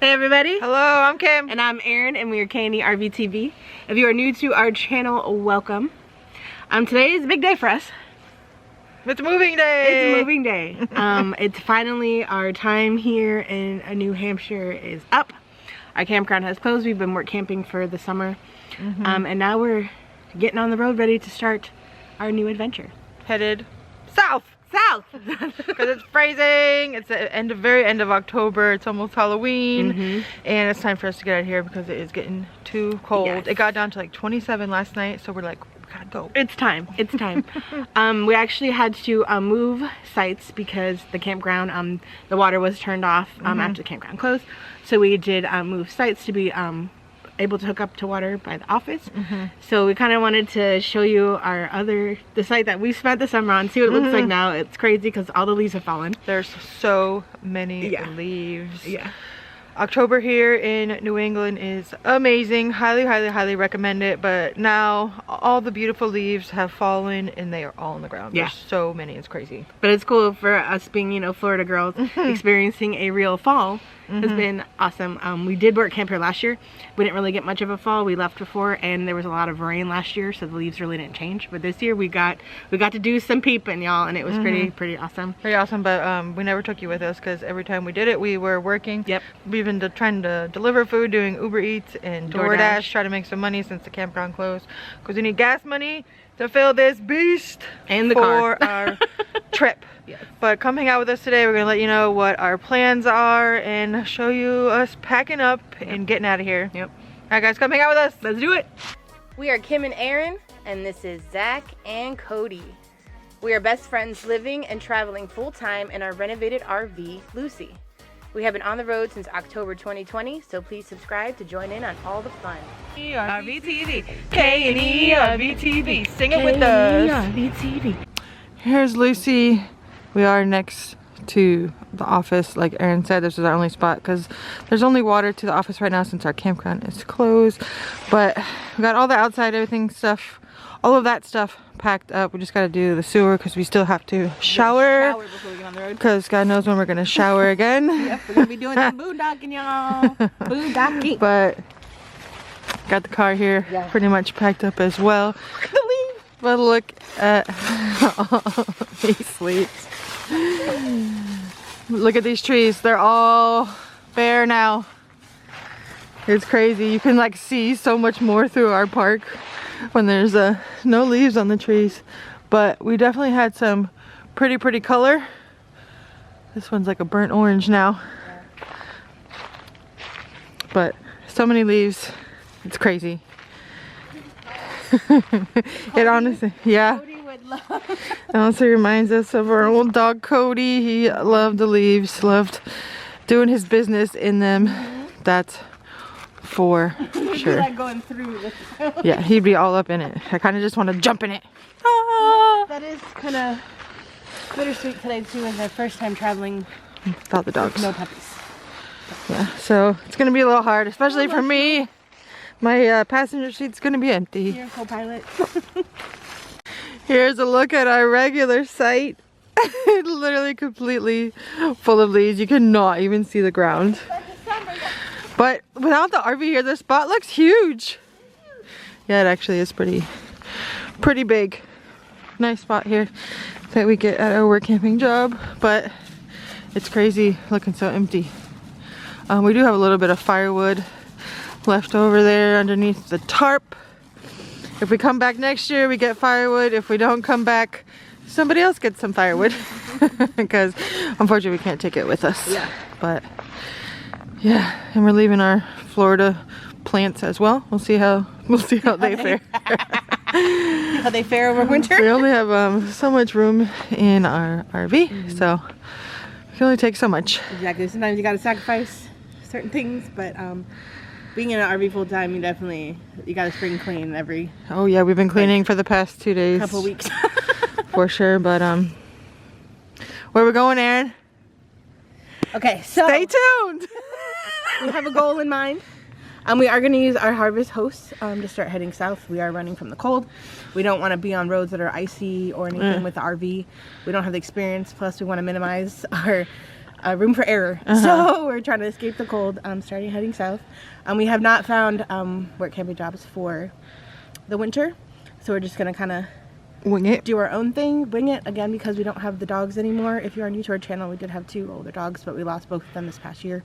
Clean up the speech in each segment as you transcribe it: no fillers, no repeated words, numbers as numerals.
Hey everybody. Hello, I'm Kim. And I'm Erin, and we are K&E RV TV. If you are new to our channel, welcome. Today is a big day for us. It's moving day. It's moving day. It's finally our time here in New Hampshire is up. Our campground has closed. We've been work camping for the summer. And now we're getting on the road ready to start our new adventure. Headed south. South! Because it's freezing. It's the very end of October. It's almost Halloween. And it's time for us to get out of here because it is getting too cold. Yes. It got down to like 27 last night, so we're like, we gotta go. It's time. It's time. We actually had to move sites because the campground, the water was turned off after the campground closed. So we did move sites to be able to hook up to water by the office. So we kind of wanted to show you the site that we spent the summer on, see what it looks like now. It's crazy because all the leaves have fallen. There's so many leaves. Yeah. October here in New England is amazing. Highly recommend it. But now all the beautiful leaves have fallen and they are all on the ground. Yeah. There's so many, it's crazy. But it's cool for us being, you know, Florida girls, experiencing a real fall has been awesome. We did work camp here last year. We didn't really get much of a fall. We left before and there was a lot of rain last year, so the leaves really didn't change. But this year we got to do some peeping, y'all, and it was pretty awesome. Pretty awesome, but we never took you with us because every time we did it, we were working. Yep. We've been trying to deliver food, doing Uber Eats and DoorDash, try to make some money since the campground closed. Because we need gas money to fill this beast and the for car. our trip. Yes. But come hang out with us today. We're gonna let you know what our plans are and show you us packing up and getting out of here. Yep. All right, guys, come hang out with us. Let's do it. We are Kim and Erin, and this is Zach and Cody. We are best friends living and traveling full-time in our renovated RV, Lucy. We have been on the road since October 2020, so please subscribe to join in on all the fun. RVTV. K&E RVTV. Sing it with us. RVTV. Here's Lucy. We are next to the office. Like Erin said, this is our only spot because there's only water to the office right now since our campground is closed. But we got all the outside everything stuff, all of that stuff packed up. We just got to do the sewer because we still have to shower Before we get on the road. because God knows when we're going to shower again. Yep, we're gonna be doing some boondocking, y'all. Boondocking. But got the car here pretty much packed up as well. But look at all these leaves. Look at these trees. They're all bare now. It's crazy. You can like see so much more through our park when there's no leaves on the trees. But we definitely had some pretty color. This one's like a burnt orange now. But so many leaves. It's crazy. It honestly, yeah. It honestly reminds us of our old dog Cody. He loved the leaves, loved doing his business in them. That's for sure. Like going through this. Yeah, he'd be all up in it. I kind of just want to jump in it. That is kind of bittersweet today too, as our first time traveling Without the dogs. no puppies. Yeah, so it's gonna be a little hard, especially for me. My passenger seat's gonna be empty. Here, co-pilot. Here's a look at our regular site. It's literally completely full of leaves. You cannot even see the ground. But without the RV here, this spot looks huge. Yeah, it actually is pretty big. Nice spot here that we get at our work camping job, but it's crazy looking so empty. We do have a little bit of firewood left over there underneath the tarp. If we come back next year, we get firewood. If we don't come back, somebody else gets some firewood because unfortunately we can't take it with us. Yeah. But yeah, and we're leaving our Florida plants as well. We'll see how they fare. How they fare over winter. We only have so much room in our RV, so we can only take so much. Exactly. Sometimes you gotta sacrifice certain things, but being in an RV full time, you gotta spring clean every Oh yeah, we've been cleaning for the past 2 days. couple weeks. For sure, but where we going, Erin? Okay, so Stay tuned. we have a goal in mind. We are going to use our Harvest Host to start heading south. We are running from the cold. We don't want to be on roads that are icy or anything with the RV. We don't have the experience. Plus, we want to minimize our room for error. So we're trying to escape the cold. Starting heading south. We have not found work camping jobs for the winter, so we're just gonna kind of Wing it. do our own thing, wing it again, because we don't have the dogs anymore. If you are new to our channel, we did have 2 older dogs, but we lost both of them this past year,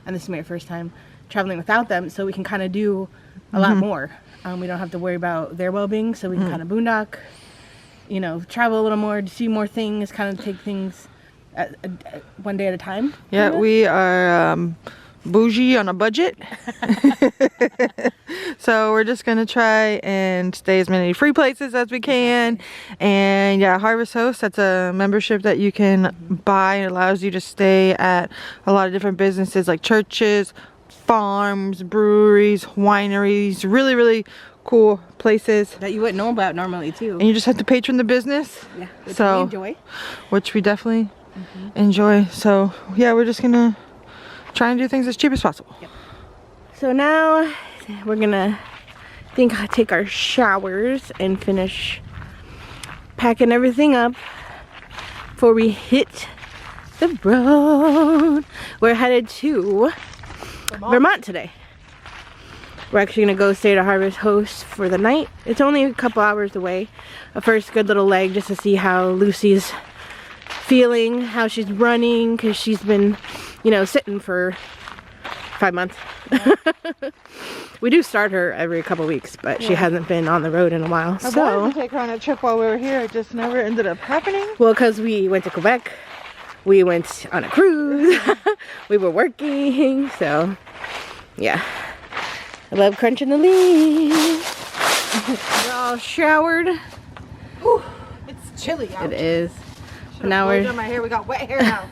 and this is my first time traveling without them, so we can kind of do a lot more. We don't have to worry about their well-being, so we can kind of boondock, you know, travel a little more, see more things, kind of take things one day at a time. Yeah, kinda. we are bougie on a budget. So we're just gonna try and stay as many free places as we can. And yeah, Harvest Host, that's a membership that you can buy. It allows you to stay at a lot of different businesses like churches, farms, breweries, wineries, really cool places That you wouldn't know about normally too. and you just have to patron the business. Yeah, which So we enjoy. which we definitely enjoy. So yeah, we're just gonna try and do things as cheap as possible. So now we're gonna take our showers and finish packing everything up before we hit the road. We're headed to Vermont today. We're actually gonna go stay at a Harvest Host for the night. It's only a couple hours away. A first good little leg just to see how Lucy's feeling, how she's running, because she's been, you know, sitting for 5 months. We do start her every couple weeks, but she hasn't been on the road in a while. I So, wanted to take her on a trip while we were here. It just never ended up happening. well, because we went to Quebec, we went on a cruise, we were working, so yeah. I love crunching the leaves. We're all showered. Ooh, it's chilly out. It is. Now My hair. We got wet hair now.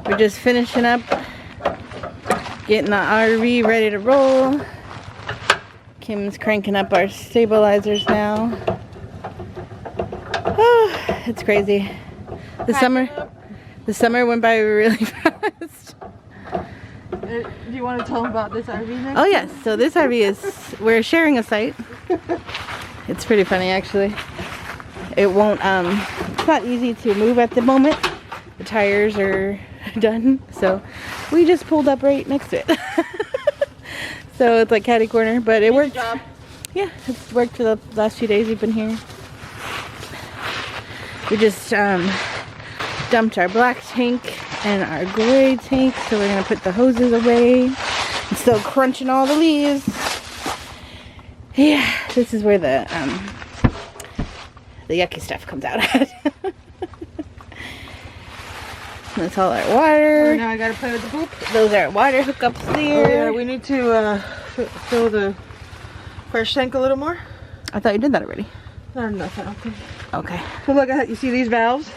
we're just finishing up, getting the RV ready to roll. Kim's cranking up our stabilizers now. Oh, it's crazy. The summer went by really fast. Do you want to tell them about this RV next? Oh yes, so this RV is, we're sharing a site. It's pretty funny actually. It won't, it's not easy to move at the moment. The tires are done, so we just pulled up right next to it. So it's like catty corner, but it worked. Yeah, it's worked for the last few days we've been here. We just dumped our black tank and our gray tank, so we're gonna put the hoses away. I'm still crunching all the leaves. Yeah, this is where the yucky stuff comes out at. That's all our water. Oh, now I gotta play with the poop. Those are water hookups there. Oh, yeah, we need to fill the fresh tank a little more. I thought you did that already. Not enough, I don't think. Okay. So look at, you see these valves?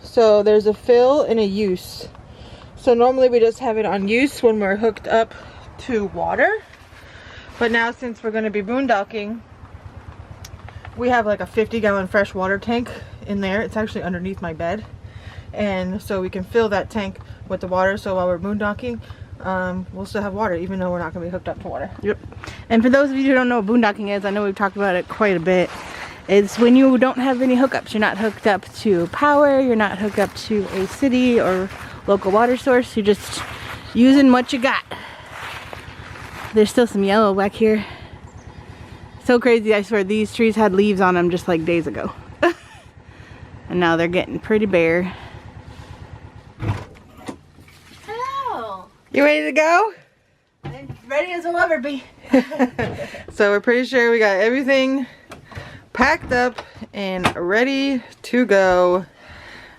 So there's a fill and a use. So normally we just have it on use when we're hooked up to water. But now since we're gonna be boondocking, we have like a 50-gallon fresh water tank in there. It's actually underneath my bed. And so we can fill that tank with the water, so while we're boondocking, we'll still have water even though we're not gonna be hooked up to water. Yep. And for those of you who don't know what boondocking is, I know we've talked about it quite a bit. It's when you don't have any hookups. You're not hooked up to power, you're not hooked up to a city or local water source. You're just using what you got. There's still some yellow back here. So crazy, I swear these trees had leaves on them just like days ago. And now they're getting pretty bare. Hello! You ready to go? I'm ready as I'll ever be. So we're pretty sure we got everything packed up and ready to go.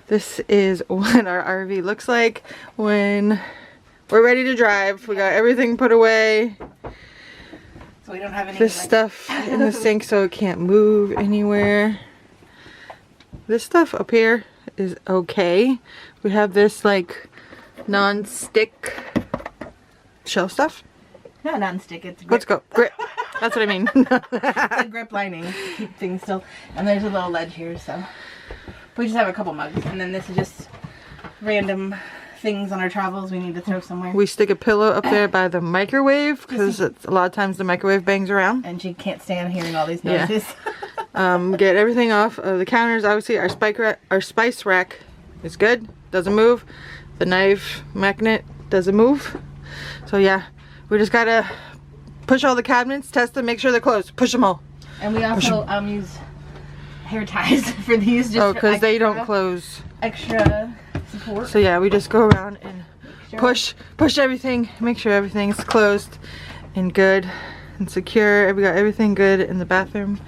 This is what our RV looks like when we're ready to drive. We got everything put away. So we don't have any This stuff in the sink so it can't move anywhere. This stuff up here is okay. We have this like non-stick shelf stuff. No, non-stick, it's grip. Let's go. Grip. That's what I mean. It's a grip lining to keep things still. And there's a little ledge here, so we just have a couple mugs. And then this is just random things on our travels we need to throw somewhere. We stick a pillow up there by the microwave because a lot of times the microwave bangs around. And she can't stand hearing all these Yeah. noises. Get everything off of the counters. Obviously our spice rack is good, doesn't move. The knife magnet doesn't move. So yeah, we just gotta push all the cabinets, test them, make sure they're closed, push them all. And we also use hair ties for these, just because they don't close. Extra support. So yeah, we just go around and push everything, make sure everything's closed and good and secure. We got everything good in the bathroom.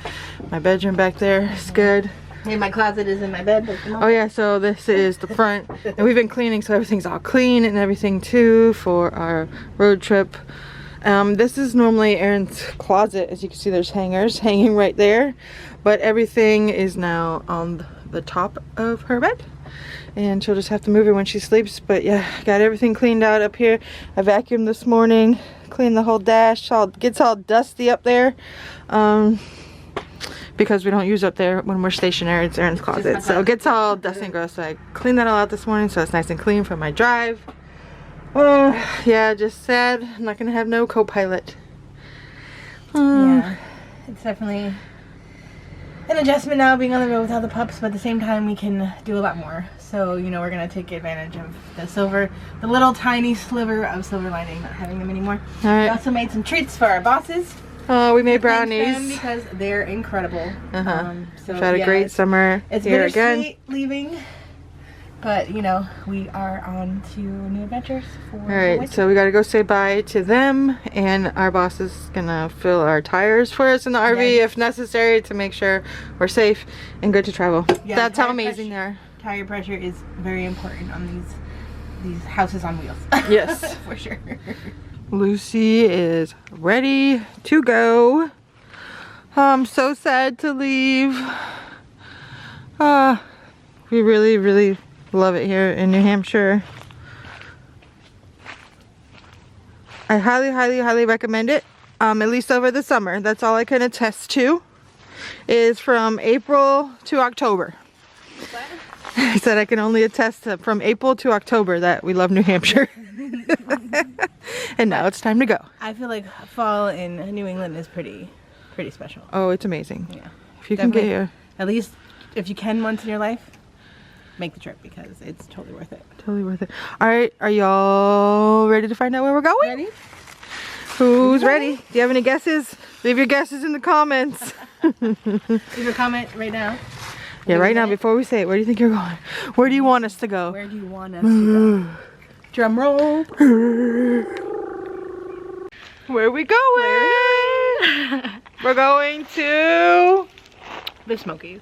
My bedroom back there is good. Hey, my closet is in my bed. Oh yeah, so this is the front, and we've been cleaning, so everything's all clean and everything too for our road trip. This is normally Erin's closet. As you can see, there's hangers hanging right there, but everything is now on the top of her bed, and she'll just have to move it when she sleeps. But yeah, got everything cleaned out up here. I vacuumed this morning, cleaned the whole dash. Gets all dusty up there. Because we don't use up there when we're stationary. It's Erin's closet, so it gets all dusty and gross. So I cleaned that all out this morning, so it's nice and clean for my drive. Yeah, just sad I'm not gonna have no co-pilot. Yeah, it's definitely an adjustment now being on the road without the pups, but at the same time we can do a lot more. So, you know, we're gonna take advantage of the little tiny sliver of silver lining, not having them anymore. All right. We also made some treats for our bosses. We made Thanks brownies. them because they're incredible. So We've had a great summer it's here again. bittersweet leaving, but you know, we are on to new adventures for All right, so we gotta go say bye to them, and our boss is gonna fill our tires for us in the RV if necessary to make sure we're safe and good to travel. Yeah, that's how amazing they are. Tire pressure is very important on these houses on wheels. Yes. For sure. Lucy is ready to go. I'm so sad to leave. We really, really love it here in New Hampshire. I highly, highly, highly recommend it. At least over the summer. That's all I can attest to. Is from April to October. I said I can only attest to from April to October that we love New Hampshire. And now it's time to go. I feel like fall in New England is pretty special. Oh, it's amazing. Yeah. If you can get here. At least if you can once in your life, make the trip because it's totally worth it. Totally worth it. All right, are y'all ready to find out where we're going? Ready? Who's ready? Do you have any guesses? Leave your guesses in the comments. Leave a comment right now. Yeah, right now, before we say it, where do you think you're going? Where do you want us to go? Where do you want us to go? Drum roll. Where are we going? We're going to The Smokies.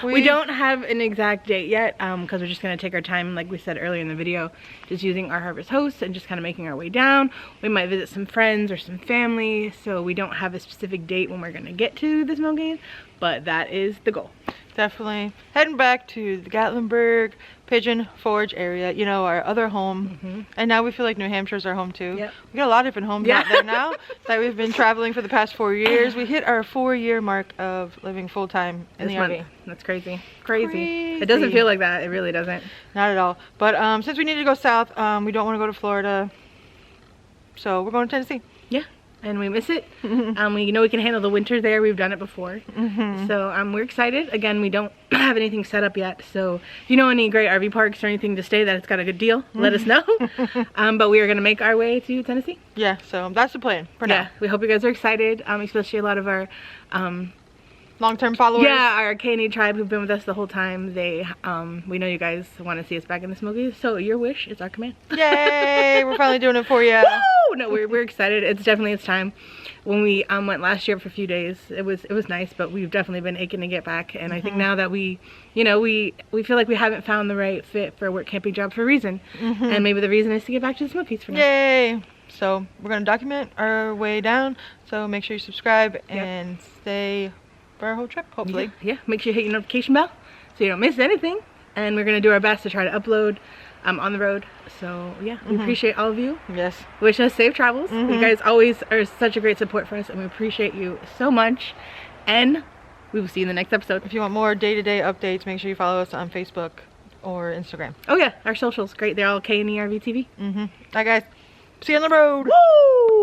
We don't have an exact date yet because we're just going to take our time, like we said earlier in the video, just using our Harvest Host and just kind of making our way down. We might visit some friends or some family, so we don't have a specific date when we're going to get to the Smokies, but that is the goal. Definitely heading back to the Gatlinburg, Pigeon Forge area, you know, our other home. And now we feel like New Hampshire's our home too. Yep. We got a lot of different homes out there now that we've been traveling for the past 4 years. We hit our 4-year mark of living full-time in the RV. That's crazy. Crazy. It doesn't feel like that. It really doesn't. Not at all. But since we need to go south, we don't want to go to Florida, so we're going to Tennessee. Yeah. And we miss it. We know we can handle the winter there. We've done it before. So we're excited. Again, we don't have anything set up yet. So if you know any great RV parks or anything to stay that it's got a good deal, let us know. But we are going to make our way to Tennessee. Yeah, so that's the plan for now. Yeah, we hope you guys are excited, especially a lot of our long-term followers. Yeah, our K&E tribe who've been with us the whole time. They, we know you guys want to see us back in the Smokies, so your wish is our command. Yay! We're finally doing it for you. Woo! No, we're excited. It's definitely its time. When we went last year for a few days, it was nice, but we've definitely been aching to get back. And I think now that we feel like we haven't found the right fit for a work camping job for a reason, and maybe the reason is to get back to the Smokies for now. Yay! So we're gonna document our way down. So make sure you subscribe and stay for our whole trip, hopefully. Yeah, make sure you hit your notification bell so you don't miss anything. And we're gonna do our best to try to upload on the road. So yeah, we appreciate all of you. Yes. Wish us safe travels. You guys always are such a great support for us, and we appreciate you so much. And we will see you in the next episode. If you want more day-to-day updates, make sure you follow us on Facebook or Instagram. Oh yeah, our socials, great. They're all K&E RV TV. Bye guys. See you on the road. Woo!